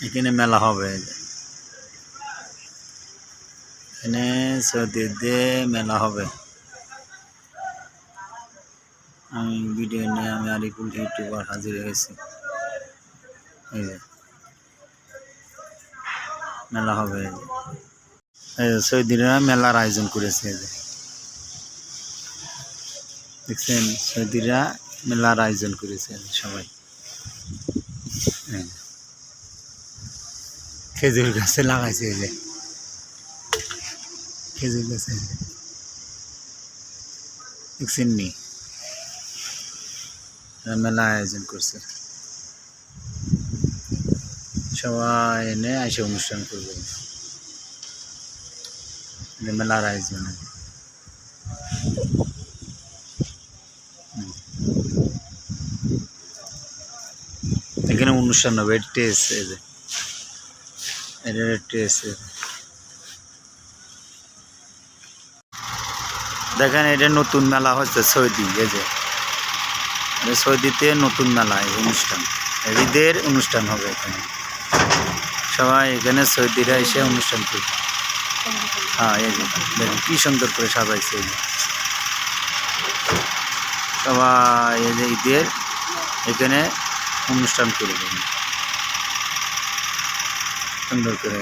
এখানে মেলা হবে, এখানে সৌদিতে মেলা হবে। আমি ভিডিও নিয়ে আমি আরিফুল ইউটিউবার হাজির হয়েছি। এই যে মেলা হবে, এই যে সৌদিরা মেলার আয়োজন করেছে। এই যে দেখছেন, সৌদিরা মেলার আয়োজন করেছে সবাই। খেজুর গাছে লাগাইছে, এই যে খেজুর গাছে দেখছেন নি, মেলা আয়োজন করছে। সবাই এনে এসে অনুষ্ঠান করবে, মেলার আয়োজন। এখানে অনুষ্ঠান হবে, টেস্ট, এই যে এটা টেস্ট। দেখেন এটা নতুন মেলা হচ্ছে সৌদি, এই যে সৌদিতে নতুন মেলা, এই অনুষ্ঠান, ঈদের অনুষ্ঠান হবে এখানে। সবাই এখানে সৌদিরা এসে অনুষ্ঠান করবে। হ্যাঁ, এই যে দেখেন কি সুন্দর করে সাজাইছে। সবাই এই যে ঈদের এখানে অনুষ্ঠান করবে সুন্দর করে।